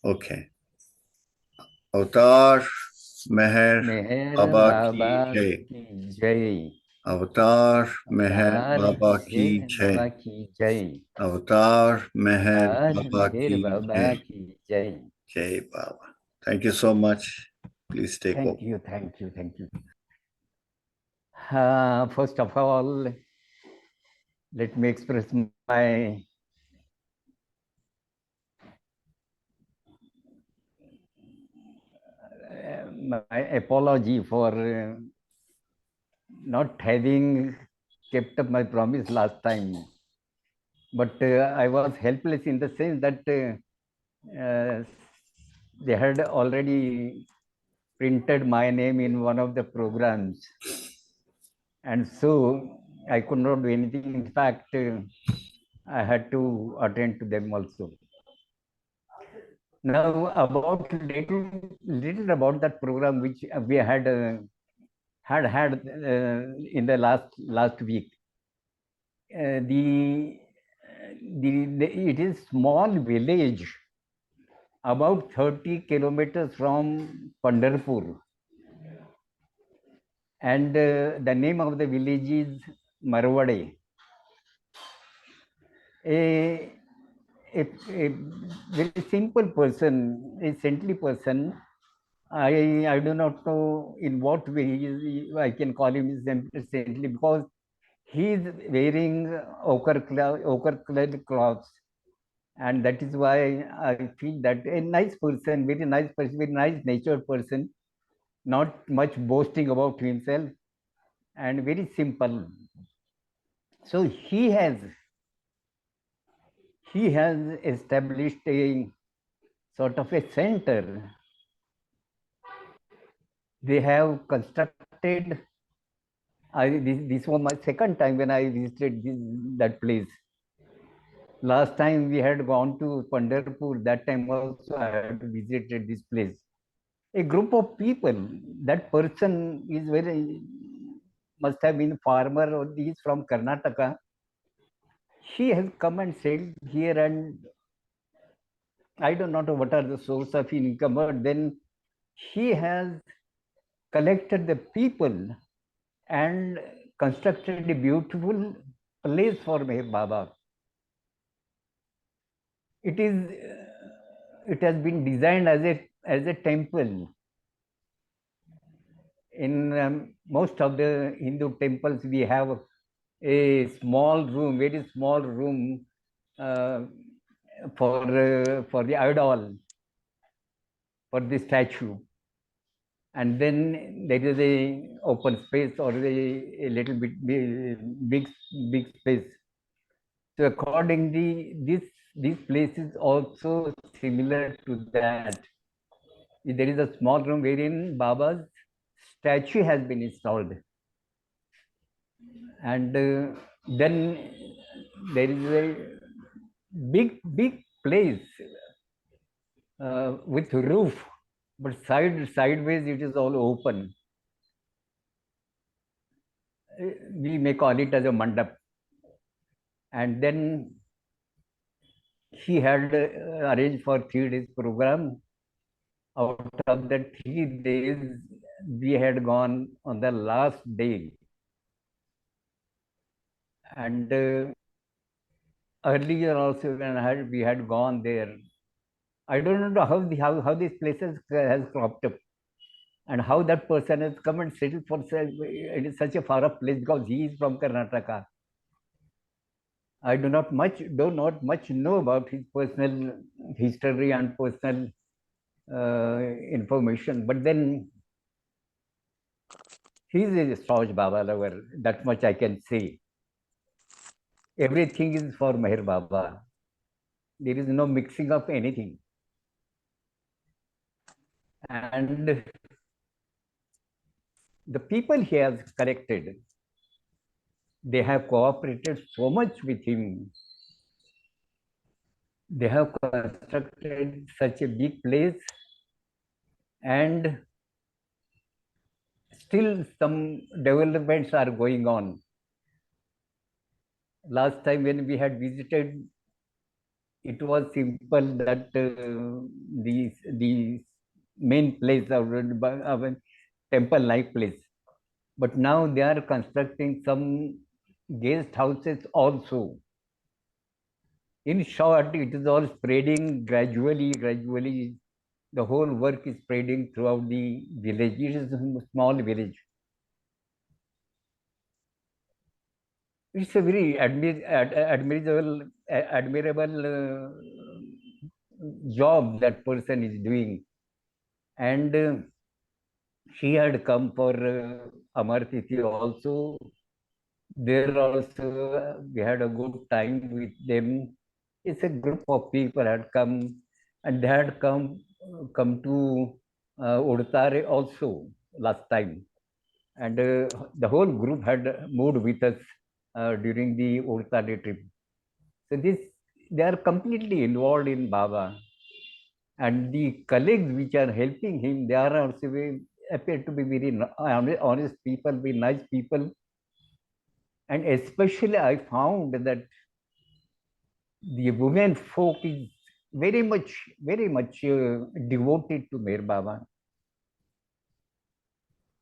Okay. अवतार मेहर मेहर बाबा की बाबा जय। की जय। अवतार मेहर अवतार बाबा की मेहर जय। बाबा की जय। अवतार मेहर अवतार बाबा मेहर की बाबा जय। की जय। जय बाबा। Thank you so much. Please take over. Thank you, thank you, thank you. First of all, let me express my apology for not having kept up my promise last time. But I was helpless in the sense that they had already printed my name in one of the programs. And so I could not do anything. In fact, I had to attend to them also. Now, about little about that program which we had in the last week. It is small village about 30 kilometers from Pandharpur, and the name of the village is Marwade. A, a very simple person, a saintly person. I do not know in what way I can call him saintly, because he is wearing ochre colored clothes, and that is why I feel that a nice person, very nice natured person, not much boasting about himself, and very simple. So he has established a sort of a center. They have constructed. This was my second time when I visited that place. Last time we had gone to Pandharpur. That time also I had visited this place. A group of people. That person is very must have been farmer, or he is from Karnataka. He has come and settled here, and I don't know what are the source of income, but then he has collected the people and constructed a beautiful place for Meher Baba. It has been designed as a temple. In most of the Hindu temples, we have a small room, very small room uh, for the idol, for the statue, and then there is a open space, or a little bit big space. So accordingly, this place is also similar to that. There is a small room wherein Baba's statue has been installed, and then there is a big place with roof, but sideways it is all open. We may call it as a mandap. And then he had arranged for 3 days program. Out of that 3 days, we had gone on the last day. And earlier also, when we had gone there, I don't know how these places has cropped up, and how that person has come and settled for it is such a far off place, because he is from Karnataka. I do not much know about his personal history and personal information, but then he is a staunch Baba lover. That much I can say. Everything is for Meher Baba. There is no mixing of anything. And the people he has corrected, they have cooperated so much with him. They have constructed such a big place, and still some developments are going on. Last time when we had visited, it was simple that the main place of a temple-like place. But now they are constructing some guest houses also. In short, it is all spreading gradually. The whole work is spreading throughout the village. It is a small village. It's a very admirable job that person is doing. And she had come for Amar Tithi also. There also we had a good time with them. It's a group of people had come, and they had come to Udtare also last time, and the whole group had moved with us during the Udtare trip. So they are completely involved in Baba, and the colleagues which are helping him, they are also appear to be very honest people, very nice people. And especially I found that the women folk is very much devoted to Meher Baba.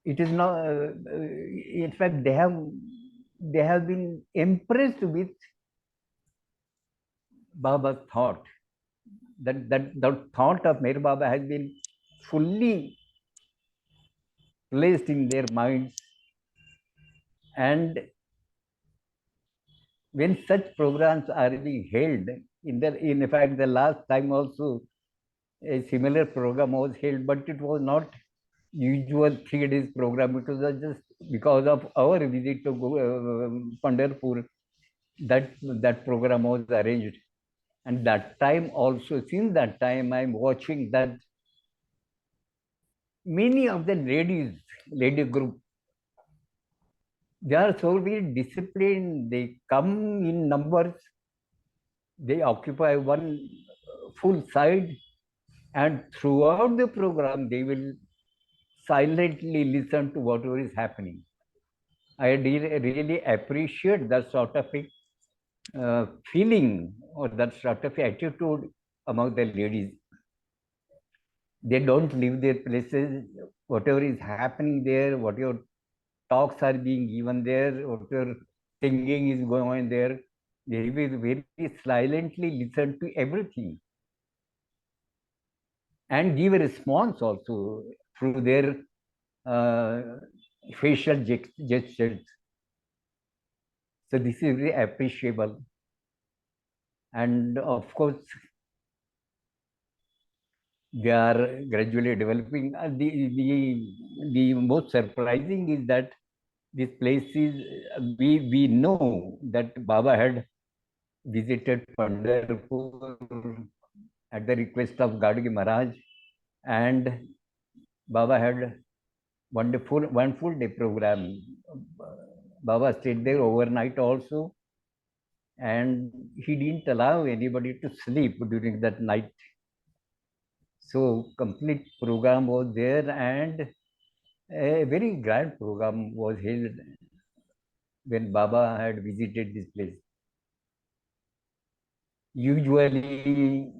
It is not, in fact, they have been impressed with Baba's thought. That the thought of Meher Baba has been fully placed in their minds. And when such programs are being held, in fact, the last time also a similar program was held, but it was not usual 3 days program. It was just because of our visit to Pandharpur that program was arranged. And that time also, since that time, I'm watching that many of the lady group, they are so very disciplined. They come in numbers. They occupy one full side, and throughout the program, they will silently listen to whatever is happening. I really appreciate that sort of a feeling or that sort of attitude among the ladies. They don't leave their places. Whatever is happening there, whatever talks are being given there, whatever singing is going on there, they will very silently listen to everything and give a response also through their uh, facial gestures. So this is very appreciable. And of course, they are gradually developing. The most surprising is that this place is, we know that Baba had visited Pandharpur at the request of Gadgi Maharaj, and Baba had one full day program. Baba stayed there overnight also, and he didn't allow anybody to sleep during that night. So complete program was there, and a very grand program was held when Baba had visited this place. Usually,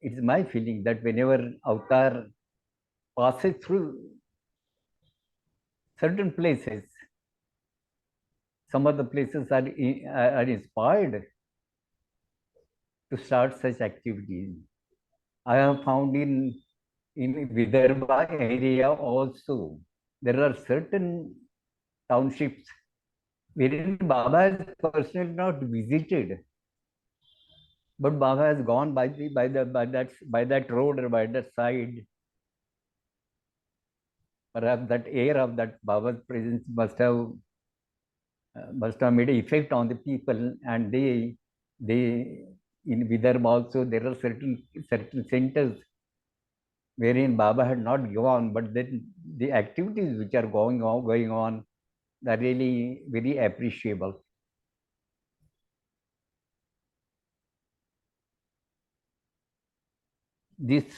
it's my feeling that whenever avatar passes through certain places, some of the places are inspired to start such activities. I have found in Vidarbha area also, there are certain townships wherein Baba has personally not visited, but Baba has gone by that road or by that side. Perhaps that air of that Baba's presence must have made an effect on the people, and they in Vidarbha also there are certain centers wherein Baba had not gone, but then the activities which are going on are really very appreciable. This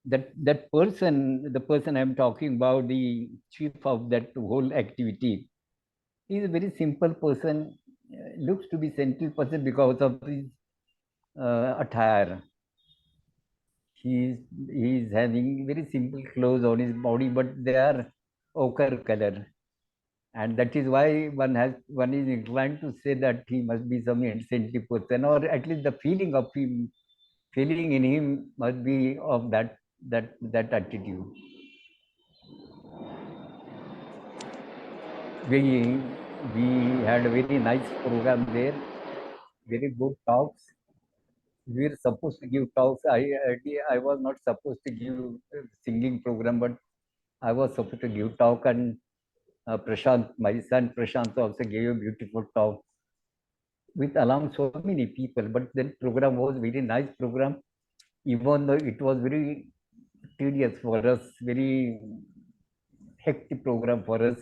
that person, the person I'm talking about, the chief of that whole activity, he is a very simple person. Looks to be simple person because of his attire. He is having very simple clothes on his body, but they are ochre color, and that is why one is inclined to say that he must be some insensitive person, or at least the feeling in him must be of that attitude. We we had a very nice program there, very good talks. We were supposed to give talks. I was not supposed to give singing program, but I was supposed to give talk, and Prashant, my son Prashant, also gave a beautiful talk with along so many people. But that program was very nice program, even though it was very tedious for us, very hectic program for us,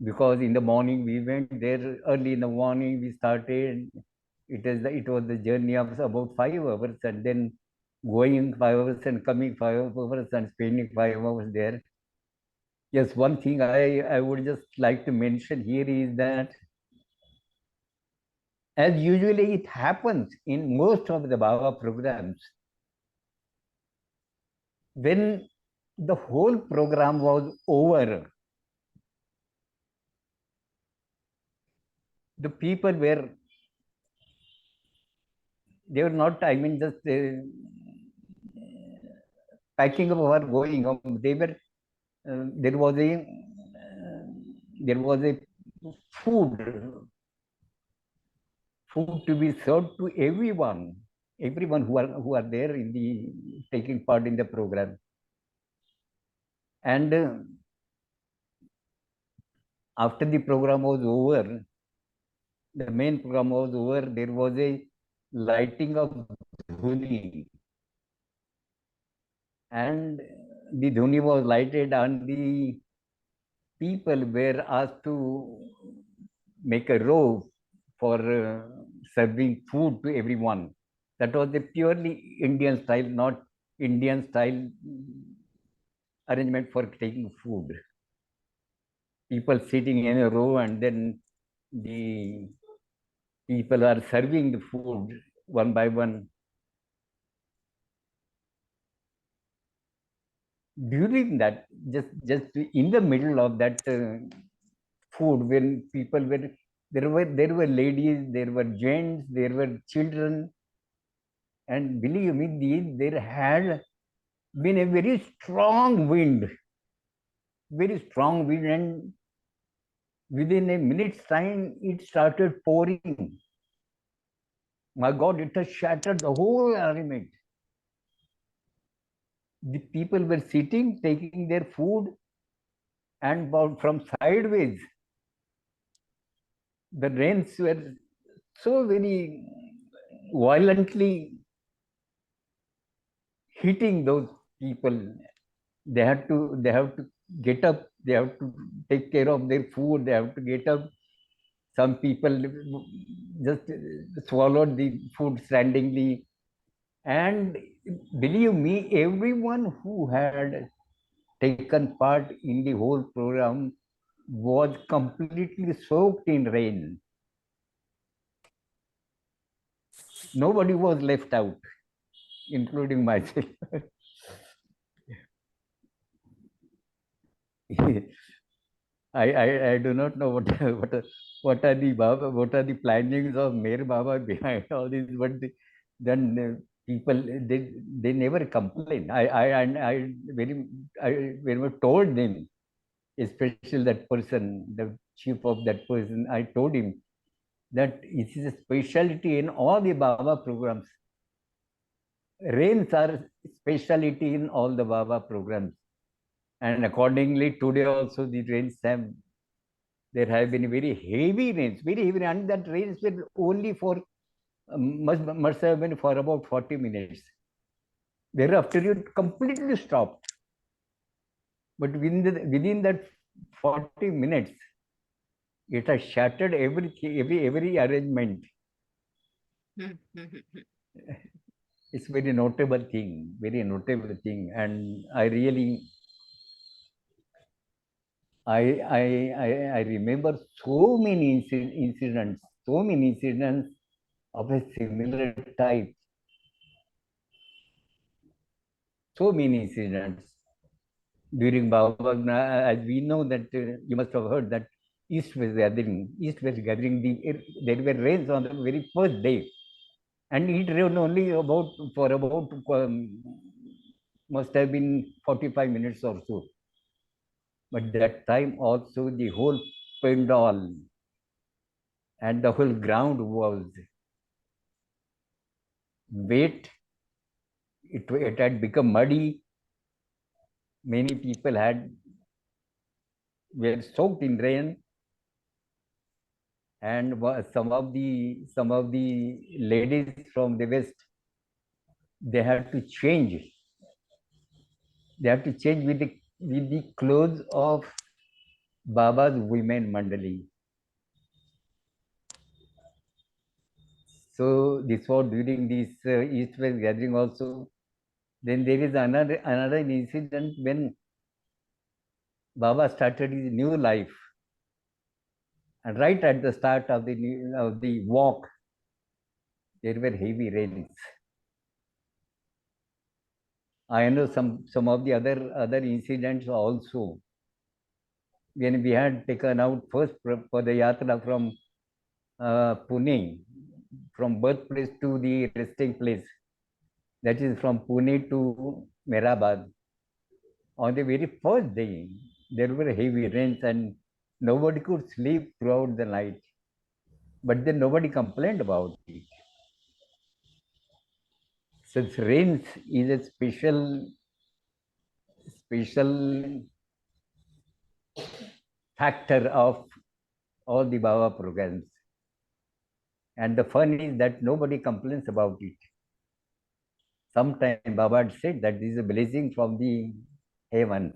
because in the morning we went there early in the morning. We started. It was the journey of about 5 hours, and then going 5 hours and coming 5 hours and spending 5 hours there. Yes, one thing I would just like to mention here is that, as usually it happens in most of the Baba programs, when the whole program was over, the people were, they were not, I mean, just packing up or going home. They were, there was a food, food to be served to everyone who are there in the taking part in the program. And after the program was over, the main program was over, there was a lighting of dhuni, and the dhuni was lighted, and the people were asked to make a row for serving food to everyone. That was a purely Indian style, not Indian style arrangement for taking food. People sitting in a row, and then the people are serving the food one by one. During that, just in the middle of that food, when people were there were ladies, there were gents, there were children, and believe me, there had been a very strong wind, and within a minute's time, it started pouring. My God, it has shattered the whole arrangement. The people were sitting, taking their food, and from sideways, the rains were so very violently hitting those people. They have to get up. They have to take care of their food. They have to get up. Some people just swallowed the food standingly. And believe me, everyone who had taken part in the whole program was completely soaked in rain. Nobody was left out, including myself. I do not know what are the Baba, what are the plannings of Mayor Baba behind all this, but then people they never complain. I very much told them, especially that person, the chief of that person. I told him that it is a specialty in all the Baba programs. Rains are specialty in all the Baba programs, and accordingly today also the rains have. There have been very heavy rains, and that rains were only for must have been for about 40 minutes. Thereafter, it completely stopped. But within that 40 minutes, it has shattered every arrangement. It's very notable thing, and I really I remember so many incidents of a similar type so many incidents during Baba. As we know that you must have heard that East-West gathering, there were rains on the very first day, and it rained only for about must have been 45 minutes or so. But that time also the whole pandal and the whole ground was wet. It had become muddy. Many people were soaked in rain, and some of the ladies from the west, they had to change. They had to change with the clothes of Baba's women Mandali. So this was during this East-West gathering also. Then there is another incident when Baba started his new life, and right at the start of the walk, there were heavy rains. I know some of the other incidents also. When we had taken out first for the yatra from Pune, from birthplace to the resting place, that is from Pune to Mehrabad. On the very first day, there were heavy rains and nobody could sleep throughout the night. But then nobody complained about it. Since rains is a special factor of all the Baba programs. And the fun is that nobody complains about it. Sometimes Baba had said that this is a blessing from the heavens.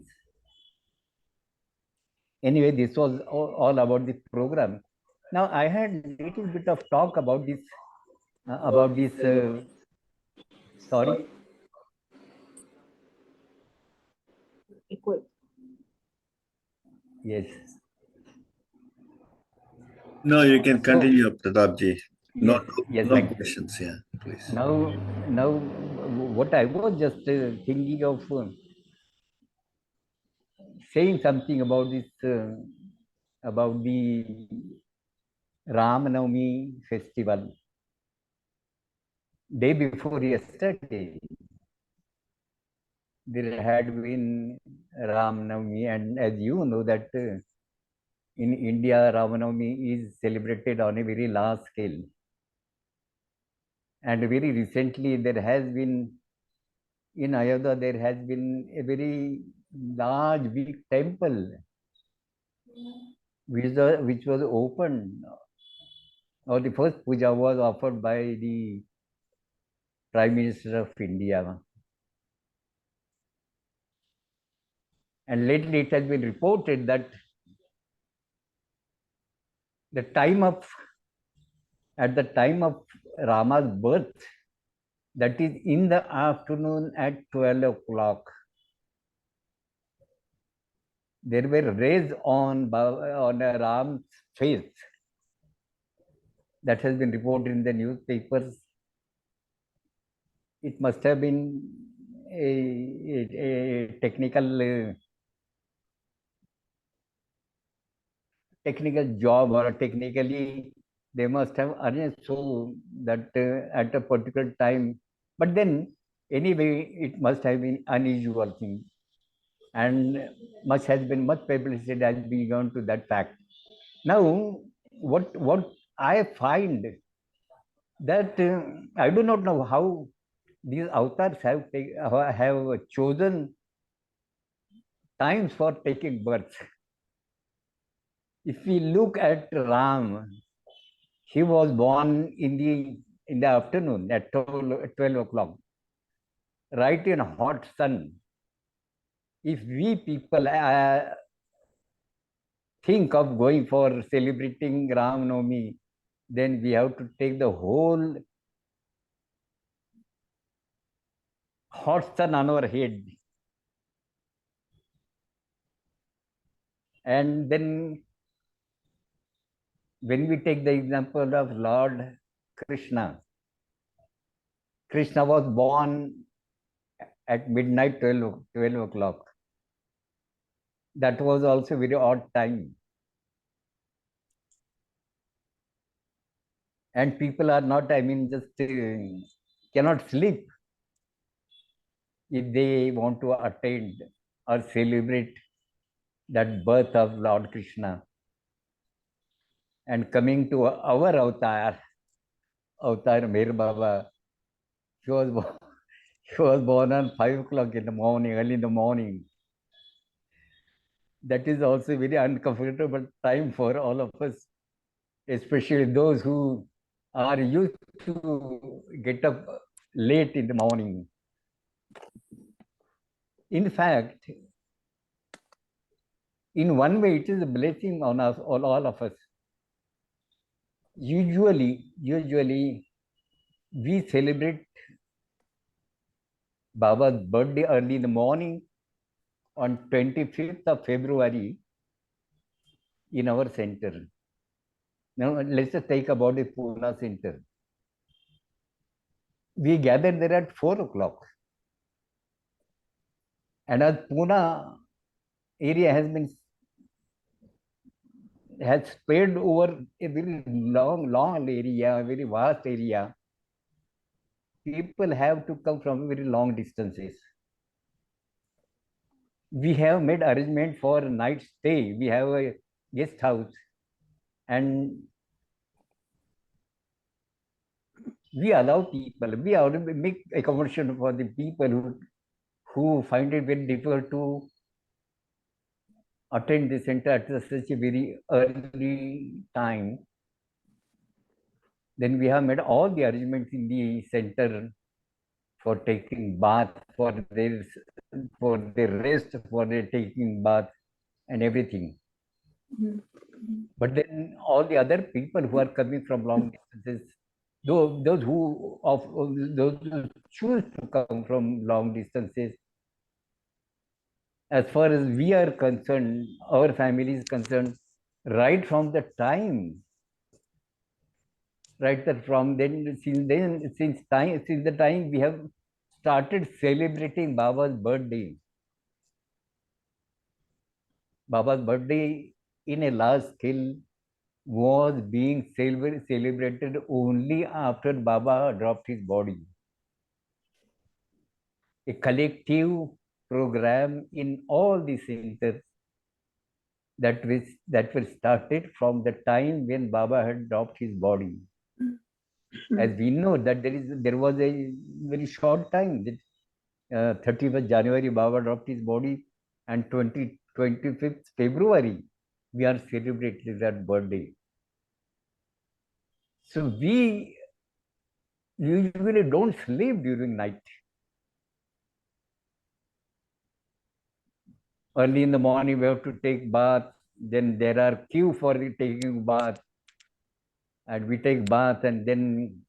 Anyway, this was all about the program. Now I had a little bit of talk about this. Sorry. Yes. No, you can So continue, Pratapji. No, yes, yes. no questions. Yeah, please. Now, what I was just thinking of saying something about this, about the Ram Navami festival. Day before yesterday, there had been Ram Navami, and as you know that in India, Ram Navami is celebrated on a very large scale. And very recently, there has been in Ayodhya, there has been a very large, big temple which was opened, or the first puja was offered by the Prime Minister of India. And lately it has been reported that at the time of Rama's birth, that is in the afternoon at 12 o'clock, there were rays on Ram's face. That has been reported in the newspapers. It must have been a technical job, or technically they must have arranged so that at a particular time. But then anyway, it must have been unusual thing, and much publicity has been given to that fact. Now, what I find that I do not know how these avatars have chosen times for taking birth. If we look at Ram, he was born in the afternoon at 12 o'clock, right in hot sun. If we people think of going for celebrating Ram Navami, then we have to take the whole hot sun on our head. And then when we take the example of Lord Krishna, Krishna was born at midnight, 12 o'clock. That was also very odd time. And people are not, just cannot sleep if they want to attend or celebrate that birth of Lord Krishna. And coming to our avatar Meher Baba, he was born, he was born on 5 o'clock in the morning, early in the morning. That is also a very uncomfortable time for all of us, especially those who are used to get up late in the morning. In fact, in one way, it is a blessing on us, all of us. Usually, we celebrate Baba's birthday early in the morning on 25th of February in our center. Now, let's just take about the Poona center. We gathered there at 4 o'clock. And as Poona area has spread over a very long area, a very vast area, people have to come from very long distances. We have made arrangement for night stay. We have a guest house, and we allow people. We already make accommodation for the people who find it very difficult to attend the center at such a very early time. Then we have made all the arrangements in the center for taking bath, for their rest, for their taking bath and everything. But then all the other people who are coming from long distances, those who choose to come from long distances, as far as we are concerned, our family is concerned, right from the time, from then, since the time we have started celebrating Baba's birthday. Baba's birthday in a large scale was being celebrated only after Baba dropped his body. A collective program in all the centers that were started from the time when Baba had dropped his body. As we know that there was a very short time that 31st January Baba dropped his body, and 25th February we are celebrating that birthday. So we usually don't sleep during night. Early in the morning we have to take bath, then there are queue for the taking bath, and we take bath, and then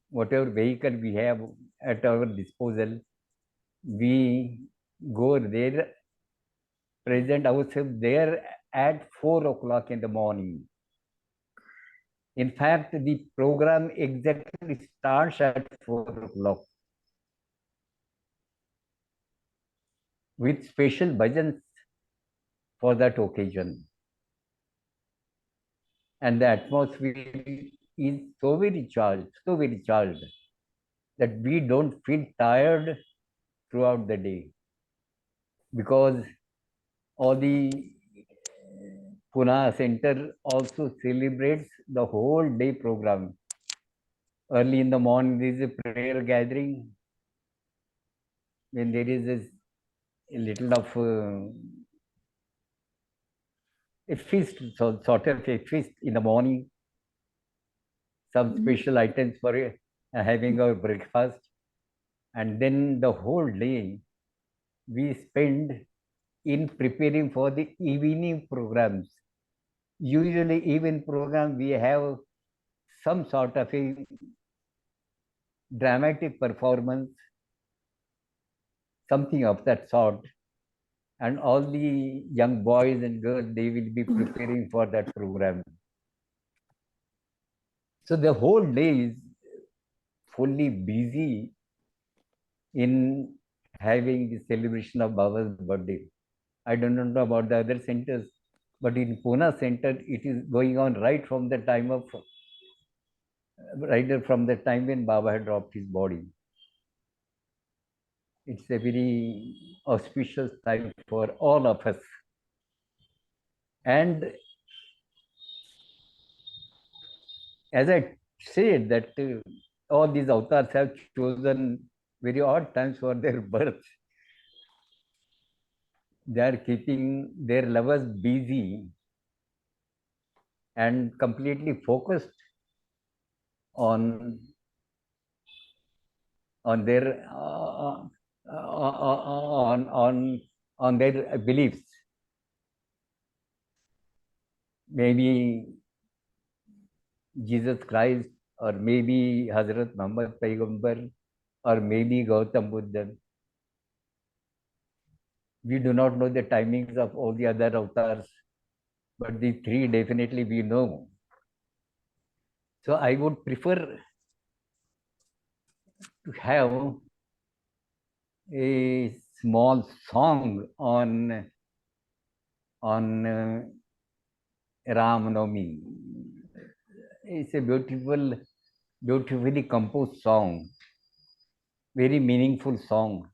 whatever vehicle we have at our disposal, we go there, present ourselves there at 4 o'clock in the morning. In fact, the program exactly starts at 4 o'clock with special bhajans for that occasion. And the atmosphere is so very charged, that we don't feel tired throughout the day, because all the Pune center also celebrates the whole day program. Early in the morning, there is a prayer gathering. When there is a little of a feast, sort of a feast in the morning, some special items for having our breakfast, and then the whole day we spend in preparing for the evening programs. Usually, evening program we have some sort of a dramatic performance, something of that sort, and all the young boys and girls, they will be preparing for that program. So the whole day is fully busy in having the celebration of Baba's birthday. I don't know about the other centers, but in Pune center, it is going on right from the time when Baba had dropped his body. It's a very auspicious time for all of us. And as I said that all these avatars have chosen very odd times for their birth. They are keeping their lovers busy and completely focused on their on their beliefs. Maybe Jesus Christ, or maybe Hazrat Muhammad Paigambar, or maybe Gautam Buddha. We do not know the timings of all the other avatars, but the three definitely we know. So I would prefer to have a small song on Ram Navami. It's a beautifully composed song, very meaningful song.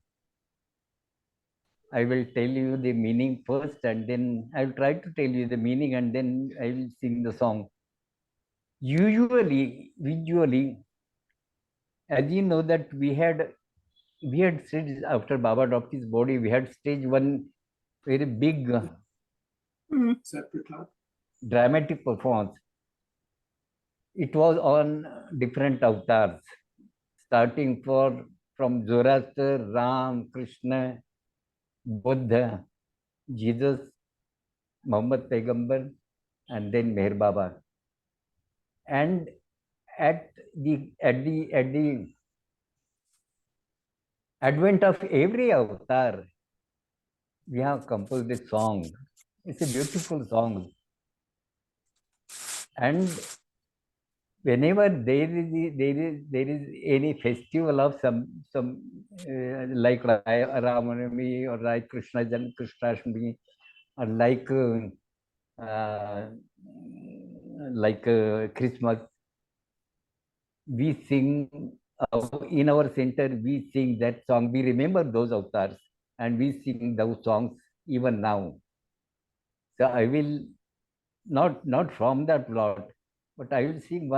I will tell you the meaning first, and then I will try to tell you the meaning, and then I will sing the song. Usually, visually, as you know that we had staged after Baba dropped his body, we had staged one very big dramatic performance. It was on different avatars, starting from Zoroaster, Ram, Krishna, Buddha, Jesus, Muhammad Paigambar, and then Meher Baba. And at the advent of every avatar, we have composed a song. It's a beautiful song. And whenever there is any festival of some like Ramanami, or like Krishnashtami, or like Christmas, we sing in our center. We sing that song. We remember those avatars, and we sing those songs even now. So I will not from that plot, but I will sing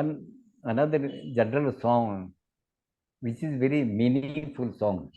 another general song, which is very meaningful song.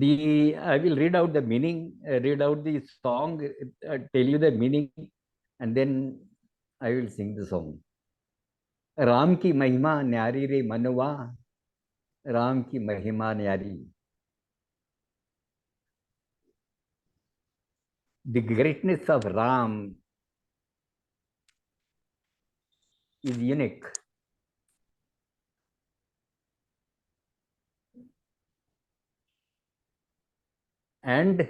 I will read out the meaning, read out the song, tell you the meaning, and then I will sing the song. Ram की महिमा न्यारी रे मनवा, राम की महिमा न्यारी. The greatness of Ram is unique. And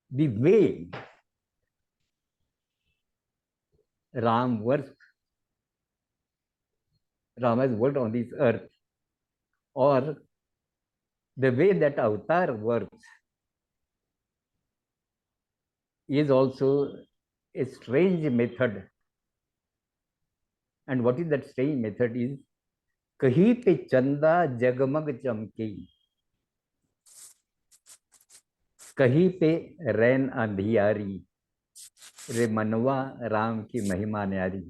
the way Ram works, Ram has worked on this earth, or the way that avatar works, is also a strange method. And what is that strange method is, कहीं पे चंदा जगमग चमके, कहीं पे रैन अंधियारी, रे मनवा राम की महिमा न्यारी.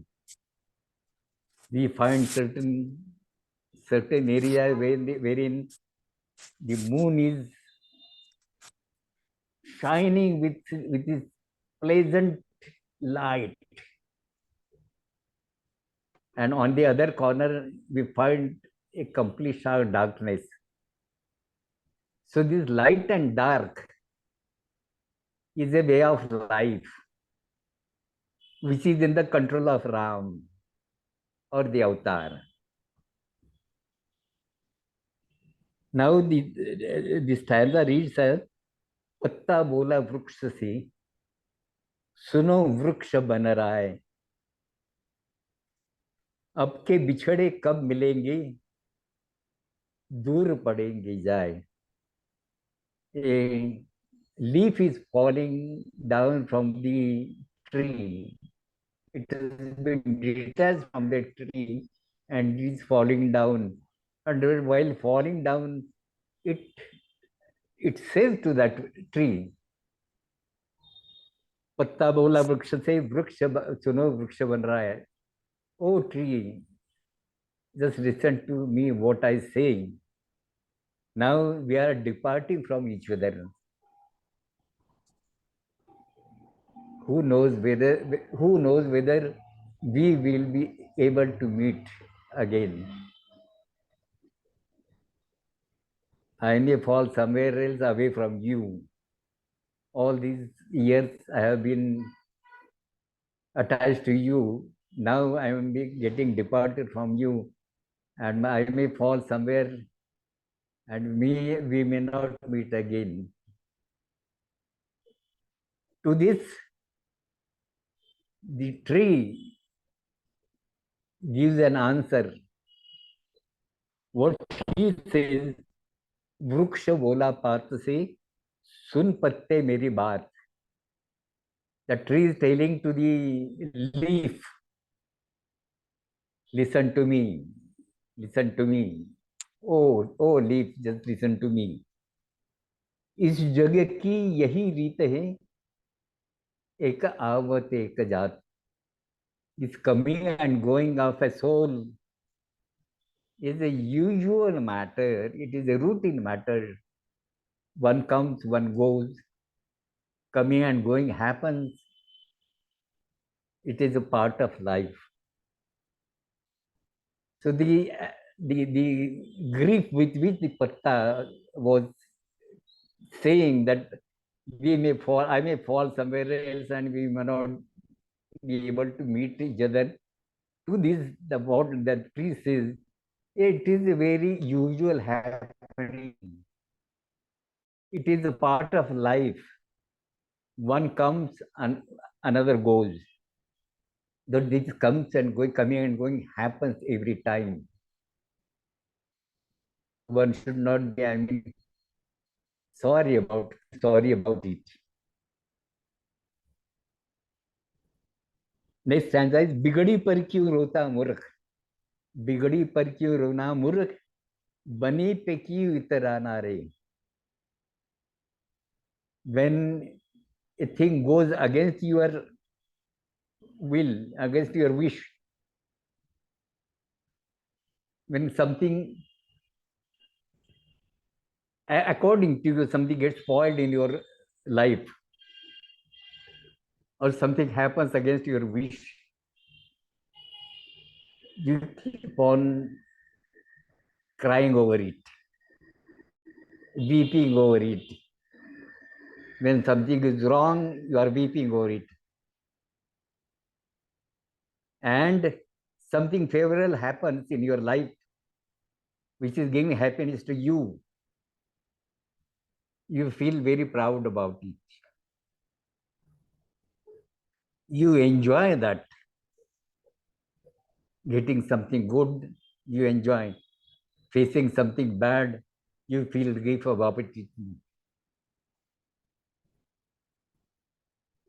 We find certain areas wherein the moon is shining with its pleasant light, and on the other corner we find a complete darkness. So this light and dark is a way of life which is in the control of Ram or the avatar. Now the stanza reads as पत्ता बोला वृक्ष से सुनो वृक्ष बन रहा है अब के बिछड़े कब मिलेंगे दूर पड़ेंगे जाए a leaf is falling down from the tree. It has been detached from the tree and is falling down. And while falling down, it it says to that tree, पत्ता बोला वृक्ष से वृक्ष सुनो वृक्ष बन रहा है. Oh tree, just listen to me what I say. Now we are departing from each other. Who knows whether we will be able to meet again. I may fall somewhere else away from you. All these years I have been attached to you. Now I am getting departed from you, and I may fall somewhere, and we may not meet again. To this, the tree gives an answer. What he says, वृक्ष बोला पात से सुन पत्ते मेरी बात. The tree is telling to the leaf, listen to me, listen to me. Oh leaf, just listen to me. इस जग की यही रीत है, एक आवत एक जात. This coming and going of a soul is a usual matter. It is a routine matter. One comes, one goes. Coming and going happens. It is a part of life. So the grief with which the Patta was saying that I may fall somewhere else and we may not be able to meet each other. To this, what the tree says, it is a very usual happening. It is a part of life. One comes and another goes. That this comes and going, coming and going happens every time. One should not be, sorry about it. Next stanza is बिगड़ी पर क्यों रोता मूर्ख, बिगड़ी पर क्यों रोना मूर्ख, बनी पे क्यों इतराना रे. When a thing goes against your will, against your wish, when something according to you, something gets spoiled in your life, or something happens against your wish, you keep on crying over it, weeping over it. When something is wrong, you are weeping over it. And something favorable happens in your life, which is giving happiness to you. You feel very proud about it. You enjoy that. Getting something good, you enjoy. Facing something bad, you feel grief about it.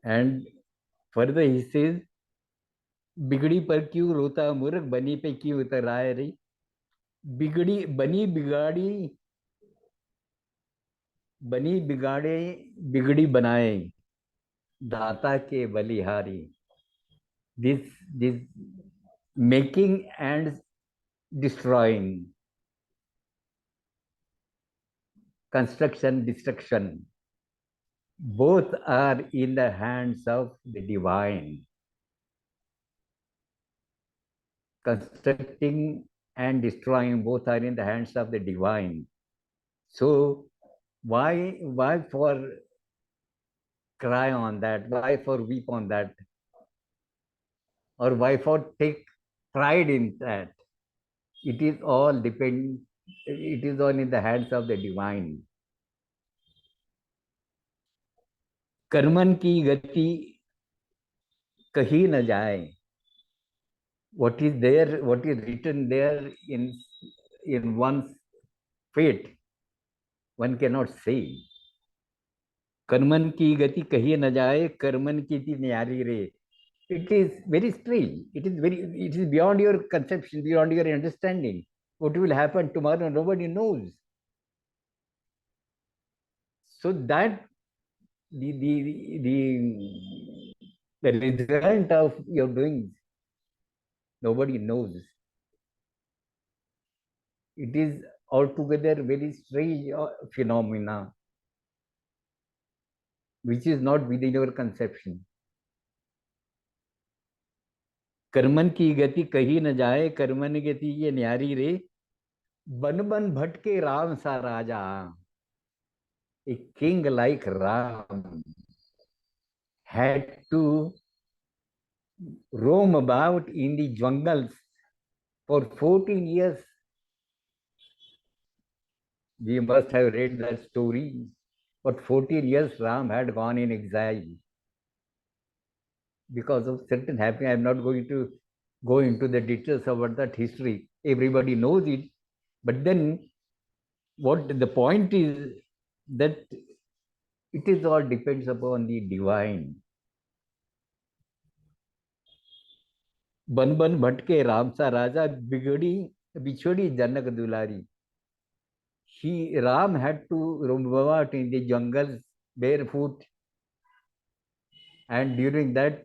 And further he says, बिगड़ी पर क्यों रोता मूर्ख, बनी पे क्यों उतर आए रे. बिगड़ी बनी बिगाड़े बिगड़ी बनाए, दाता के बलिहारी. This making and destroying, construction, destruction, both are in the hands of the divine. Constructing and destroying both are in the hands of the divine. So Why for cry on that? Why for weep on that? Or why for take pride in that? It is all depend. It is all in the hands of the divine. Karman की गति कही न जाए. What is there, what is written there in one's fate, one cannot say. Karman की गति कही न जाए, कर्मन की थी न्यारी रे. It is very strange. It is beyond your conception, beyond your understanding. What will happen tomorrow, nobody knows. So that the result of your doings, nobody knows. It is altogether very strange phenomena, which is not within your conception. Karman की गति कही न जाए, Karman की गति ये न्यारी रे. बन बन भटके राम सा राजा. A king like Ram had to roam about in the jungles for 14 years. We must have read that story. But 14 years Ram had gone in exile because of certain happening. I am not going to go into the details about that history. Everybody knows it. But then what the point is that it is all depends upon the divine. बन बन भटके राम सा राजा, बिगड़ी बिछोड़ी जनक दुलारी. Ram had to roam about in the jungles barefoot, and during that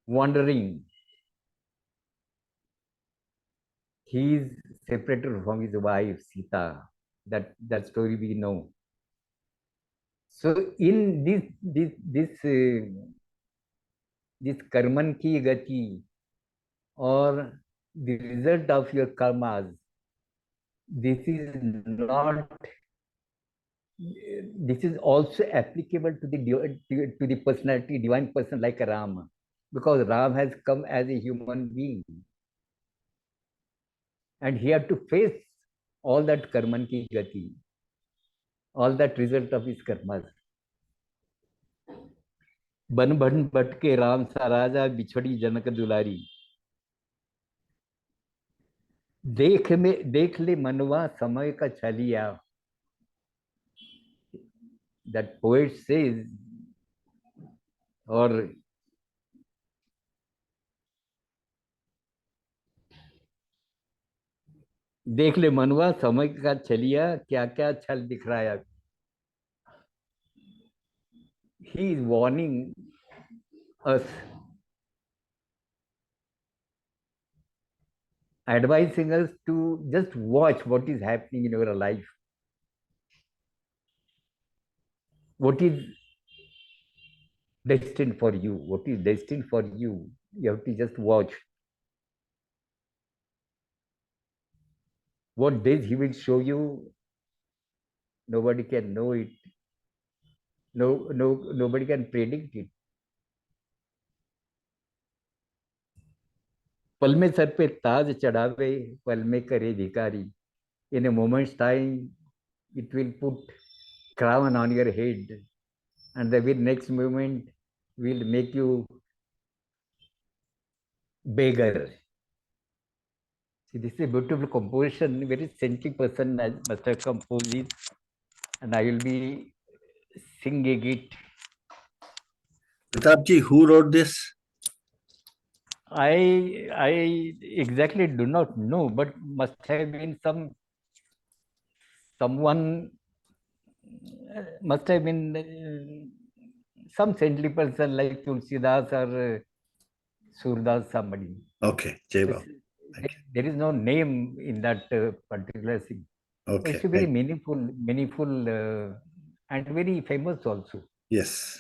wandering, he is separated from his wife Sita. That story we know. So in this karman ki gati, or the result of your karmas, this is also applicable to the personality, divine person like Ram, because Ram has come as a human being, and he had to face all that karman ki gati, all that result of his karmas. बन बन भटके राम सा राजा, बिछड़ी जनक दुलारी. देख ले मनवा समय का छलिया. That poet says, or देख ले मनवा समय का छलिया, क्या क्या छल दिख रहा है. He is warning us, advising us to just watch what is happening in your life. What is destined for you? What is destined for you? You have to just watch. What days he will show you, nobody can know it. Nobody can predict it. पल में sir पे ताज चढ़ावे, पल में करे भिखारी. In a moment's time, it will put crown on your head, and the very next moment will make you beggar. See, this is a beautiful composition. Very saintly person must have composed it, and I will be singing it. Pratapji, who wrote this? I exactly do not know, but must have been someone, must have been some saintly person like Tulsidas or Surdas, somebody. Okay, Jai There is no name in that particular thing. Okay. It's very meaningful, and very famous also. Yes.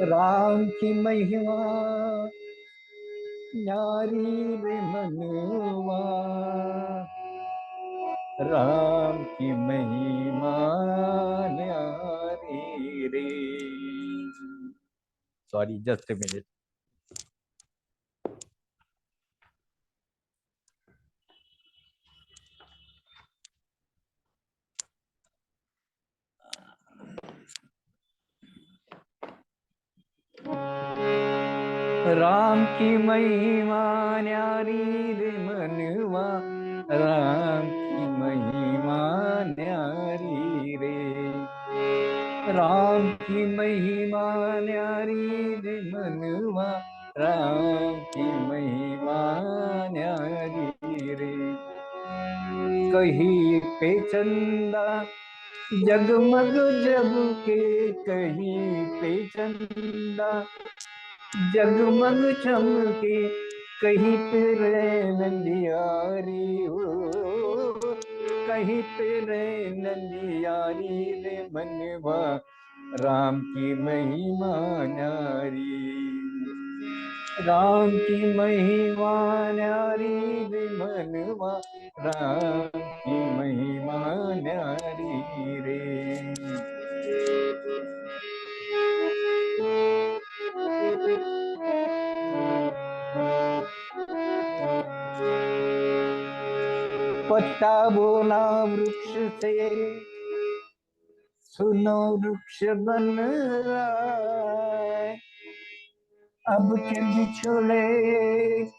Ram की महिमा न्यारी रे मनवा, राम की महिमा न्यारी रे। Sorry, just a minute. Ram की महिमा न्यारी रे मनवा, राम की महिमा न्यारी रे, राम की महिमा न्यारी रे मनवा, राम की महिमा न्यारी रे। कहीं पे चंदा जगमग जब के, कहीं पे चंदा जगमग चमके, कहीं पे रे नंदियारी हो, कहीं पे रे नंदियारी रे मनवा, राम की महिमा न्यारी, राम की महिमा न्यारी रे मनवा, राम की महिमा न्यारी रे। पत्ता बोला वृक्ष से, सुनो वृक्ष बन रहा, अब के बिछड़े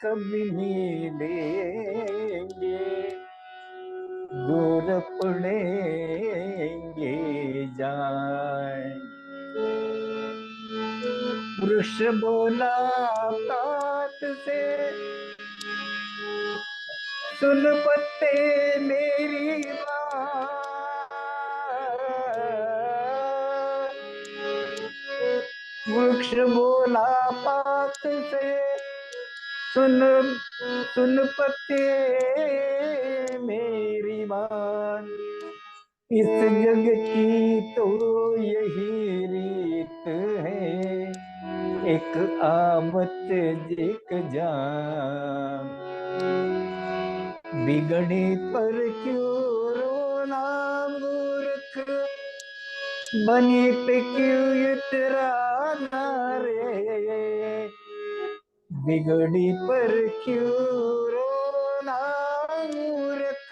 कभी मिलेंगे, दूर पड़ेंगे जाए। वृक्ष बोला काट से, सुन पत्ते मेरी बात, वृक्ष बोला पात से, सुन सुन पत्ते मेरी बात, इस जग की तो यही रीत है, एक आमत एक जान, बिगड़े पर क्यों रोना मूर्ख, बनी पे क्यों इतराना रे, बिगड़ी पर क्यों रोना मूर्ख,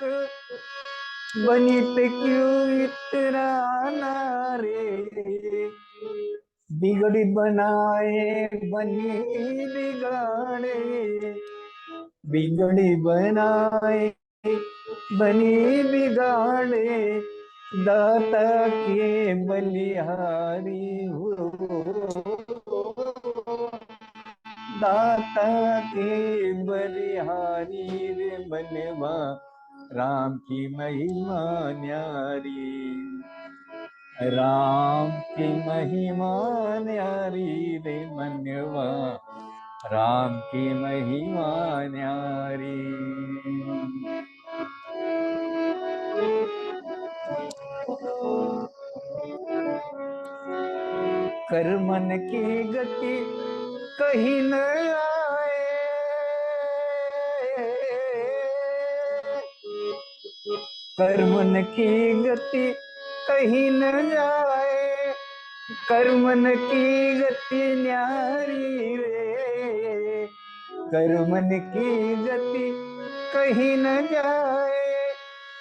बनी पे क्यों इतराना रे, बिगड़ी बनाए बनी बिगाड़े, बिगड़ी बनाए बनी बिगाड़े, दाता के बलिहारी हो, दाता के बलिहारी रे मनवा, राम की महिमा न्यारी, राम की महिमा न्यारी रे मनवा, राम की महिमा न्यारी। कर मन की गति कहीं न आए, कर मन की गति कहीं न जाए, कर मन की गति न्यारी रे, कर मन की गति कहीं न जाए,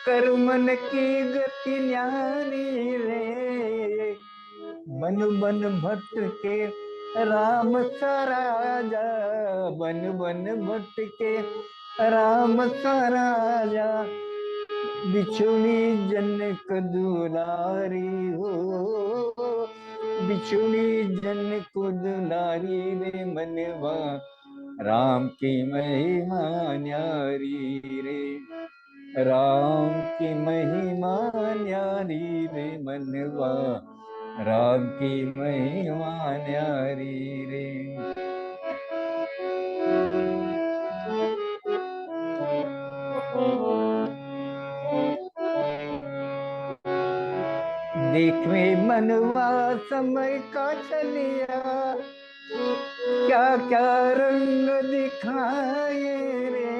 कर मन की गति न्यारी रे, बन बन भटके राम सा राजा, बन बन भटके राम सा राजा, बिछुड़ी जनक दुलारी हो, बिछुड़ी जनक दुलारी रे मनवा, राम की महिमा न्यारी रे, राम की महिमा न्यारी रे मनवा, राम की महिमा न्यारी रे। देखे मनवा समय का चलिया, क्या क्या रंग दिखाए रे।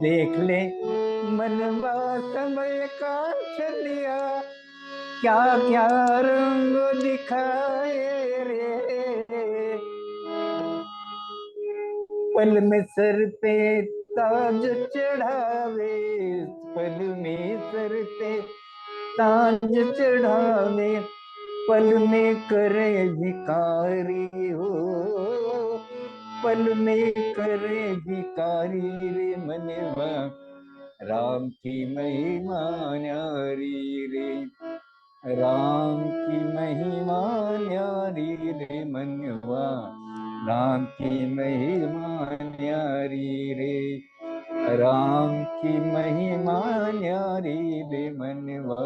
देख ले मनवा समय का चलिया, क्या क्या रंग दिखाए रे। पल में सर पे ताज चढ़ावे, पल में सर पे ताज चढ़ावे, पल में करे भिखारी हो, पल में करे भिखारी रे मनवा, राम की महिमा न्यारी रे, राम की महिमा न्यारी रे मनवा, राम की महिमा न्यारी रे, राम की महिमा न्यारी रे मनवा,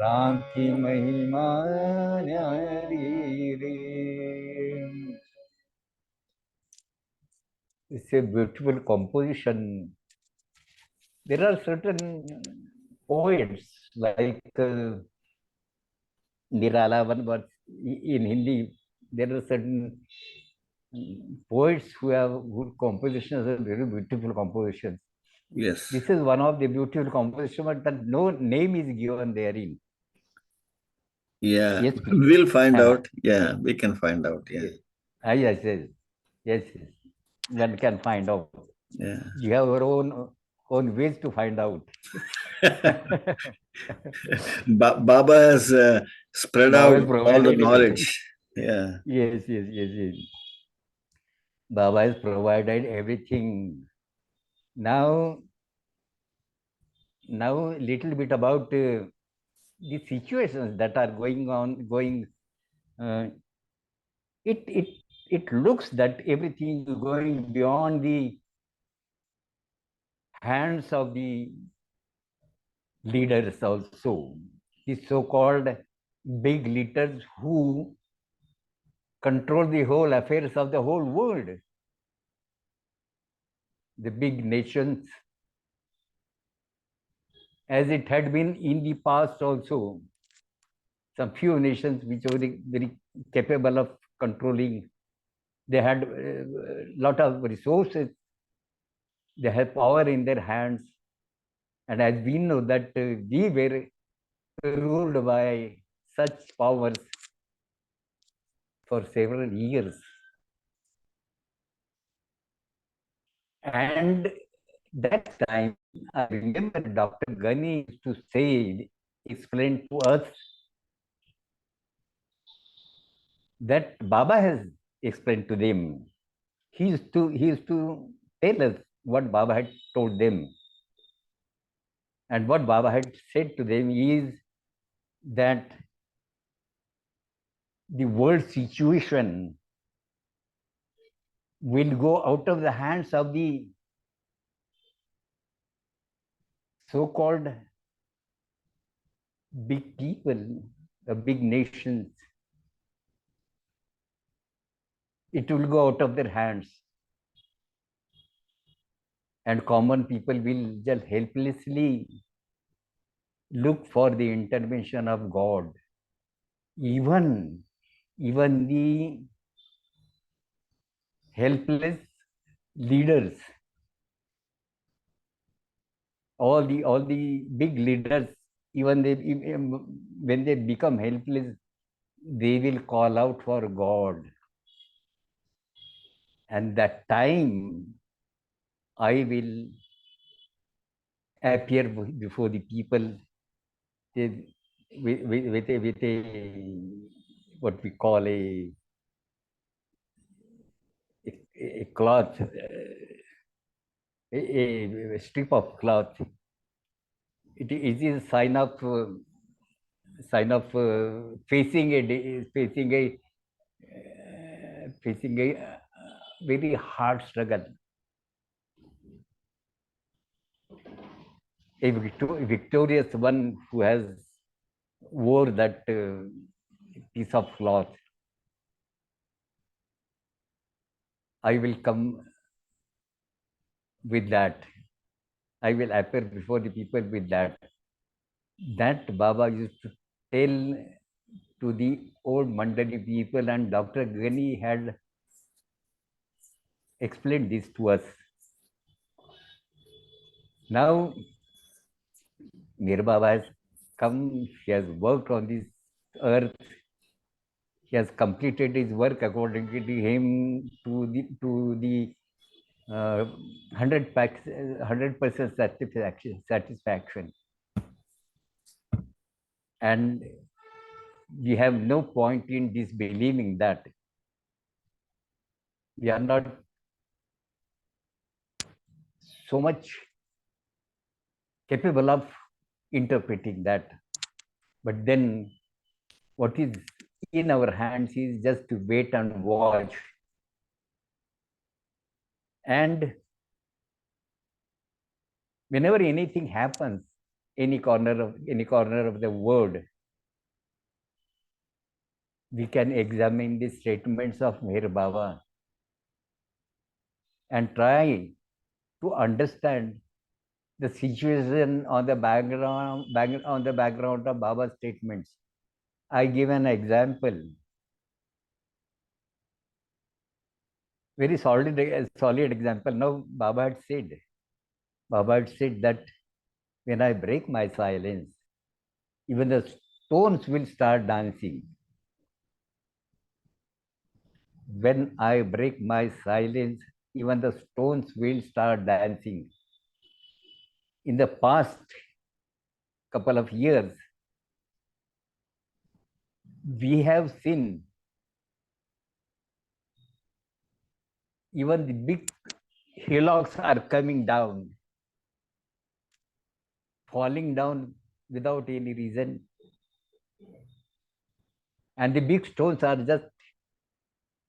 राम की महिमा न्यारी रे. It's a beautiful composition. There are certain poets like Nirala, but in Hindi there are certain poets who have good compositions and very beautiful compositions. Yes. This is one of the beautiful compositions, but that no name is given therein. Yeah. Yes, please. We'll find out. Yeah, we can find out. Yeah. Yes, yes. One can find out. Yeah. You have your own ways to find out. Baba has spread Baba out has all the provided knowledge. Yeah. yes. Baba has provided everything. Now little bit about the situations that are going. Uh, it looks that everything is going beyond the hands of the leaders also. The so-called big leaders who control the whole affairs of the whole world. The big nations, as it had been in the past also, some few nations which were very capable of controlling. They had a lot of resources. They had power in their hands. And as we know that we were ruled by such powers for several years. And that time, I remember Dr. Ghani used to say, explain to us that Baba has explained to them. He used to tell us what Baba had told them. And what Baba had said to them is that the world situation will go out of the hands of the so-called big people, the big nations. It will go out of their hands. And common people will just helplessly look for the intervention of God. Even the helpless leaders, all the big leaders, even when they become helpless, they will call out for God. And that time I will appear before the people with a what we call a cloth, a strip of cloth. It is a sign of facing a very hard struggle. A victorious one who has wore that piece of cloth. I will come with that. I will appear before the people with that. That Baba used to tell to the old Mandali people, and Dr. Ghani had explained this to us. Now, Mir Baba has come, he has worked on this earth, he has completed his work according to him to the 100% satisfaction. And we have no point in disbelieving that. We are not so much capable of interpreting that. But then what is in our hands is just to wait and watch. And whenever anything happens, any corner of the world, we can examine the statements of Meher Baba and try to understand the situation on the background of Baba's statements. I give an example. Very solid example. Now Baba had said that when I break my silence, even the stones will start dancing. When I break my silence, even the stones will start dancing. In the past couple of years, we have seen even the big hillocks are coming down, falling down without any reason. And the big stones are just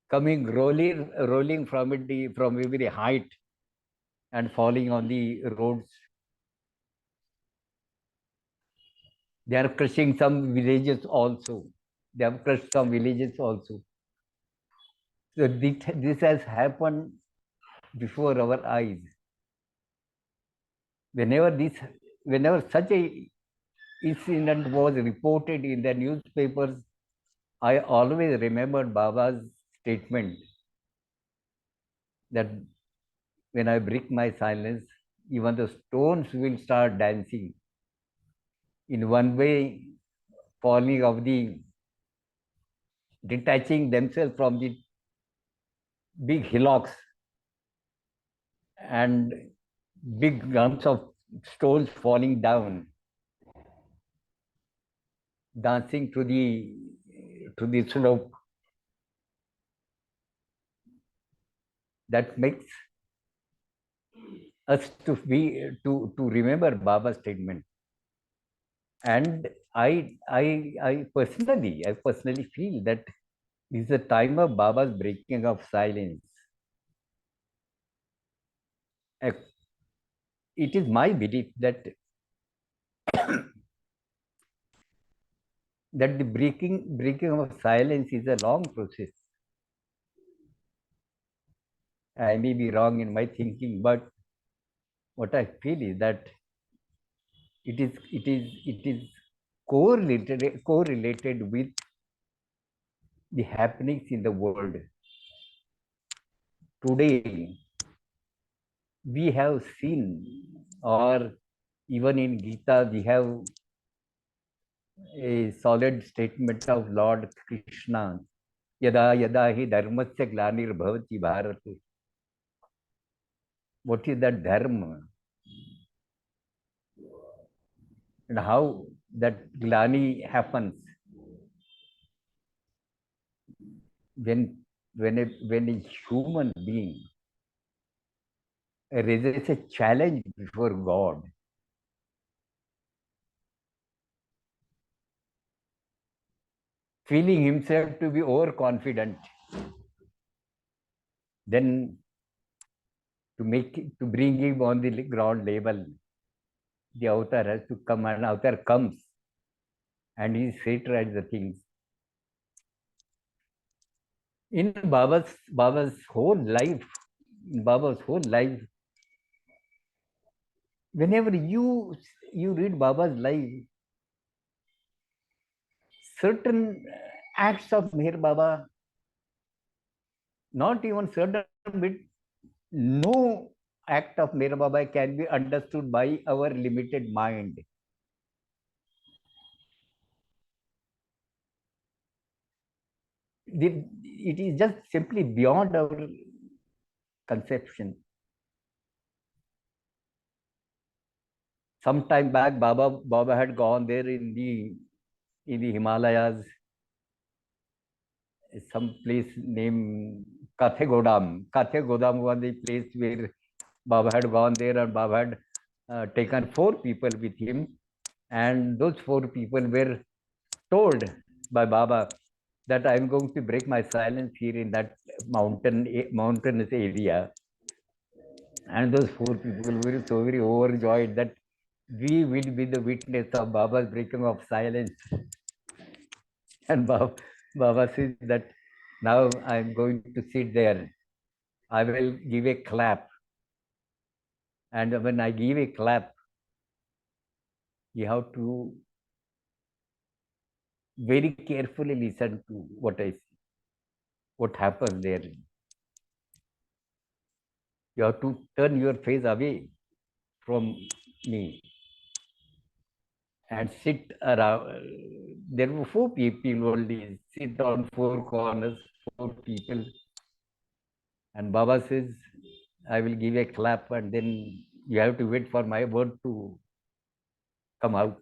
coming, rolling from every height and falling on the roads. They are crushing some villages also. They have crushed some villages also. So this has happened before our eyes. Whenever such a incident was reported in the newspapers, I always remembered Baba's statement that when I break my silence, even the stones will start dancing. In one way, falling of the detaching themselves from the big hillocks and big lumps of stones falling down, dancing to the slope. That makes us to remember Baba's statement. And I personally feel that this is a time of Baba's breaking of silence. It is my belief that the breaking of silence is a long process. I may be wrong in my thinking, but what I feel is that it is correlated with the happenings in the world. Today, we have seen, or even in Gita, we have a solid statement of Lord Krishna. Yada yada hi dharmasya glanir bhavati bharat. What is that dharma? And how that glani happens when a human being raises a challenge before God. Feeling himself to be overconfident, then to bring him on the ground level, the avatar has to come, and avatar comes and he satirize the things. In Baba's whole life, whenever you read Baba's life, certain acts of Meher Baba, not even certain bit, no act of Meher Baba can be understood by our limited mind. It is just simply beyond our conception. Some time back, Baba had gone there in the Himalayas, some place named Kathegodam. Kathegodam was the place where Baba had gone there, and Baba had taken 4 people with him, and those 4 people were told by Baba that I am going to break my silence here in that mountainous area. And those 4 people were so very overjoyed that we will be the witness of Baba's breaking of silence. And Baba says that now I am going to sit there. I will give a clap. And when I give a clap, you have to very carefully listen to what I say, what happens there. You have to turn your face away from me and sit around. There were 4 people only, sit on 4 corners, 4 people. And Baba says, I will give a clap, and then you have to wait for my word to come out.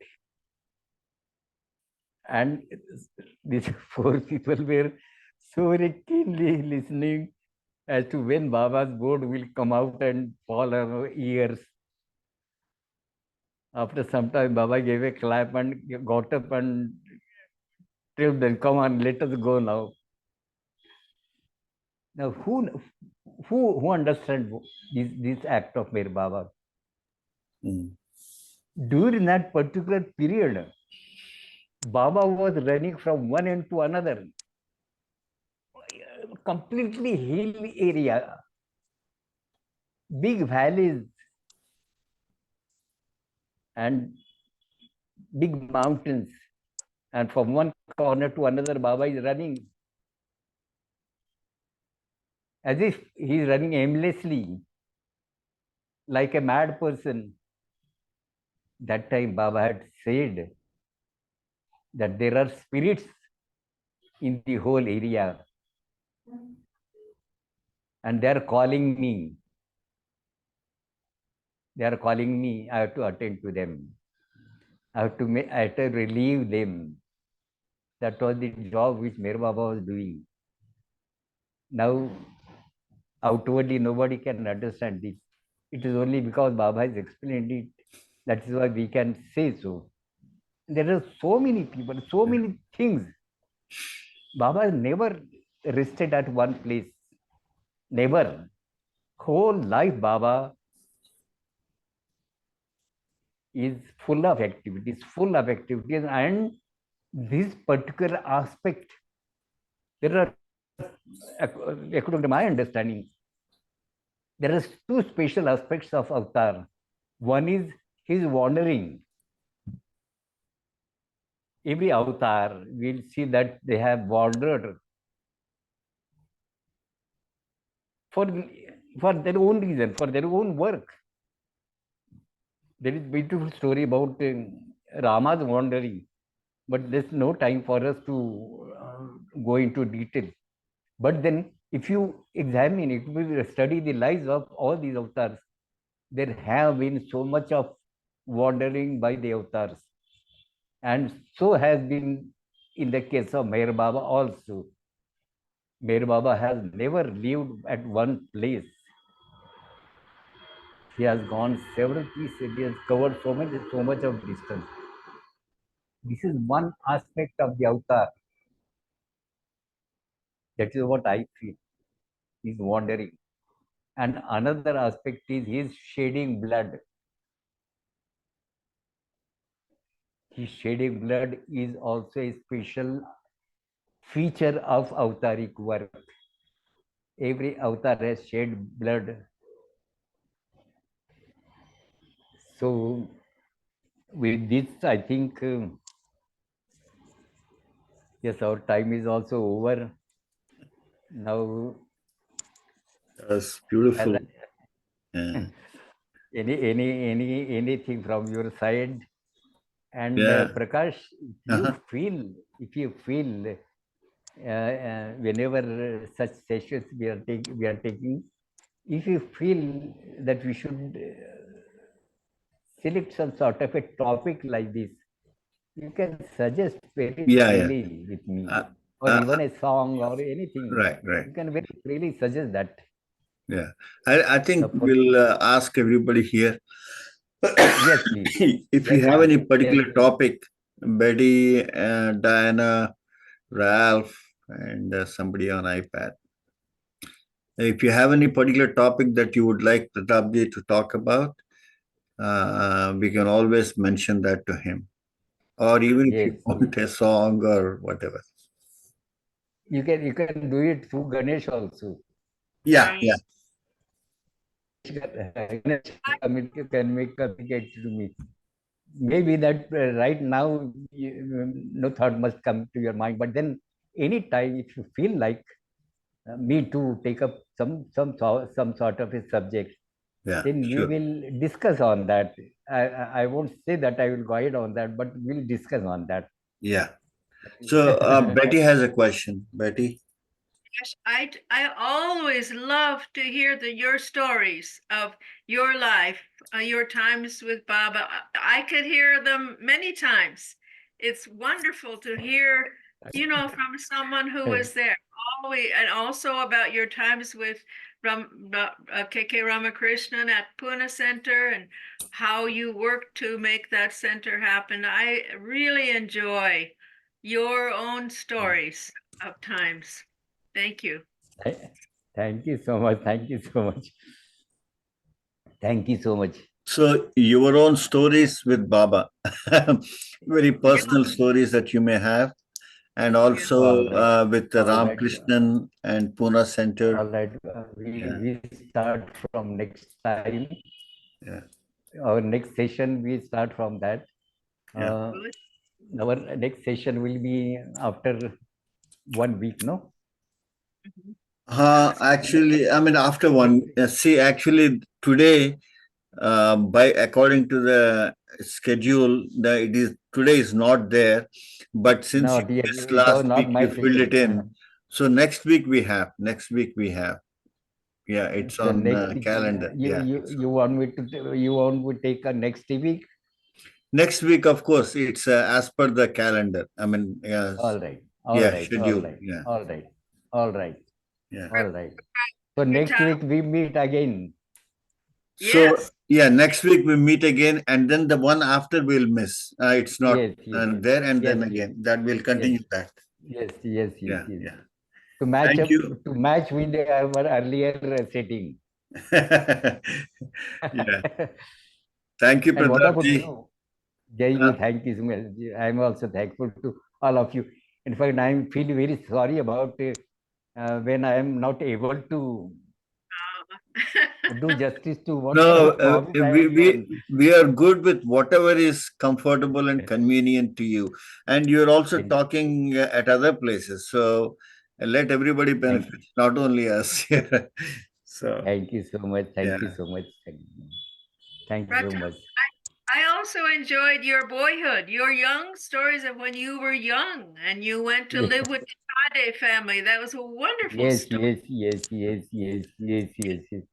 And these 4 people were so very keenly listening as to when Baba's word will come out and fall on our ears. After some time, Baba gave a clap and got up and told them, come on, let us go now. Now, who understands this act of Meher Baba? During that particular period, Baba was running from one end to another, completely hill area, big valleys, and big mountains. And from one corner to another, Baba is running as if he is running aimlessly, like a mad person. That time, Baba had said that there are spirits in the whole area, and they are calling me. They are calling me. I have to attend to them. I have to relieve them. That was the job which Meher Baba was doing. Now, outwardly, nobody can understand this. It is only because Baba has explained it. That is why we can say so. There are so many people, so many things. Baba never rested at one place. Never. Whole life, Baba is full of activities, and this particular aspect, there are, according to my understanding, there are 2 special aspects of avatar. One is his wandering. Every avatar, we'll see that they have wandered for, for their own reason, for their own work. There is a beautiful story about Rama's wandering, but there's no time for us to go into detail. But then, if you examine, if you study the lives of all these avatars, there have been so much of wandering by the avatars. And so has been in the case of Meher Baba also. Meher Baba has never lived at one place. He has gone several places. He has covered so much of distance. This is one aspect of the avatar. That is what I feel. He's wandering. And another aspect is his shedding blood. His shedding blood is also a special feature of avataric work. Every avatar has shed blood. So with this, I think Yes, our time is also over. Now, That's beautiful. Yeah. anything from your side? And Yeah. Prakash, Uh-huh. if you feel whenever such sessions we are taking, if you feel that we should select some sort of a topic like this, you can suggest very Yeah, yeah. freely with me, Uh, or even uh, a song or anything. right, right. You can very freely suggest that. Yeah. I think Suppose, we'll ask everybody here yes, please. if you Yes, have please. any Yes, particular please. topic, Betty, Diana, Ralph, and somebody on iPad. If you have any particular topic that you would like Pratapji to talk about, we can always mention that to him. Or even if Yes, you yes. want a song or whatever. You can do it through Ganesh also. Yeah, yeah, Ganesh communicate to me. Maybe that right now no thought must come to your mind, but then anytime if you feel like me to take up some sort of a subject, yeah, then we sure. will discuss on that. I won't say that I will guide on that, but we'll discuss on that. Yeah. So Betty has a question. Betty? Yes, I always love to hear your stories of your life, your times with Baba. I could hear them many times. It's wonderful to hear, from someone who was there. Always, and also about your times with KK Ramakrishnan at Pune Center and how you worked to make that center happen. I really enjoy your own stories of times. Thank you. Thank you so much. Thank you so much. Thank you so much. So your own stories with Baba, very Yeah, personal stories that you may have, and yeah. also All right. with the All right. Ramkrishnan and Pune Center. All right. Yeah, We start from next time. yeah, Our next session, we start from that. yeah. Good. Our next session will be after 1 week, no? Mhm. Actually, I mean, after one, see, actually, today, by according to the schedule, it is today is not there, but since No, you dear, missed it was last not week, my you filled it schedule. in. So next week we have. Next week we have. Yeah, it's So on next week, calendar. Yeah. you want me to you want me to take a next week? Next week, of course, it's as per the calendar. I mean, All right, all yeah, right, all schedule. right, Yeah, all right, all right, yeah. all right. So next week we meet again. So Yes. yeah, next week we meet again, and then the one after we'll miss. It's not Yes, yes, there, and yes, then please. again that will Yes, continue that. yes, yes, yes, Yeah, yes. yeah. To Thank you. match with our earlier setting. Yeah. Thank you, And what Pratap about ji. you? Jai, thank you so much. I'm also thankful to all of you. In fact, I feel very sorry about when I am not able to do justice to whatever No, promise I we, have we given. we are good with whatever is comfortable and convenient to you, and you're also Thank, talking at other places. So let everybody thank, benefit, not only us. So thank you so much. yeah, Thank you so much. Thank you so Pratap, much. I also enjoyed your boyhood, your young stories of when you were young and you went to live with the Sade family. That was a wonderful Yes, story. yes, yes, yes, yes, yes, yes, yes.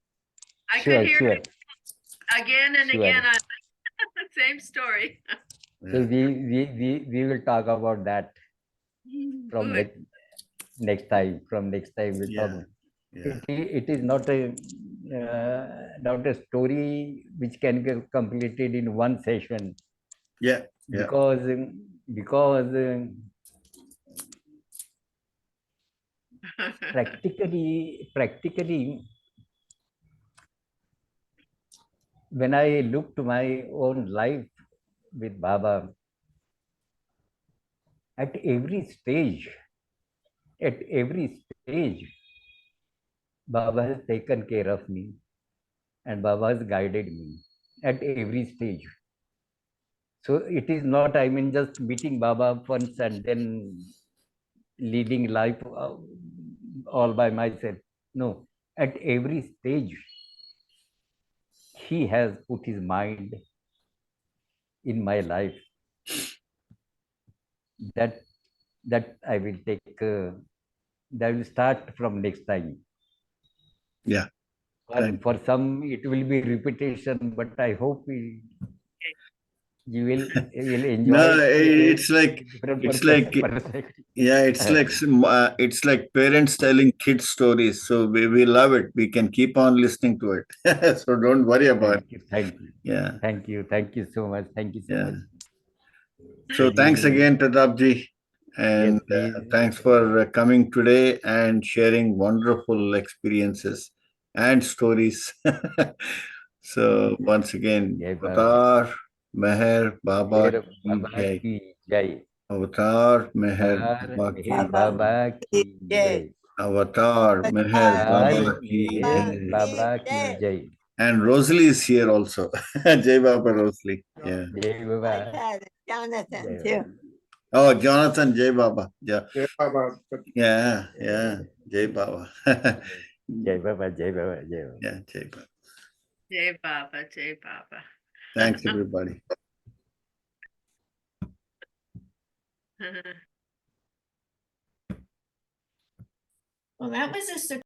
I could Sure, hear sure, it again and sure. again on the same story. So yeah, we will talk about that from Good. next time. From next time we'll talk. yeah, yeah, It is not a story which can get completed in one session yeah, yeah, because practically when I look to my own life with Baba, at every stage, at every stage, Baba has taken care of me and Baba has guided me at every stage. So it is not, I mean, just meeting Baba once and then leading life all by myself. No, at every stage, he has put his mind in my life. That I will take. That will start from next time. Yeah. For some, it will be repetition, but I hope you will enjoy No, it it's like different it's like perspective. yeah, it's like parents telling kids stories. So we love it. We can keep on listening to it. So don't worry about it. Thank you, thank you, Yeah, thank you so much, thank you so yeah. much. So thanks again, Pratapji, Yes, and please. thanks for coming today and sharing wonderful experiences and stories. So once again, Jai Baba, Avatar Meher Baba Meher Ki Baba Jai. ki jai. Avatar Meher Avar Baba Meher Ki Baba Baba Jai. ki Jai. jai. Avatar Meher Avar Baba Baba Ki Meher Jai. Baba ki jai. And Rosalie is here also. Jai Baba Rosalie. Yeah. Jai Baba. iPad, Jonathan Jai too. Baba. Oh, Jonathan Jai Baba. Yeah. Yeah, Baba. Yeah. Yeah. Jai Baba. Jai Baba, Jai Baba, Jai Baba. Yeah. Jai Baba. Jai Baba, Jai Baba. Thanks, everybody. Well, that was a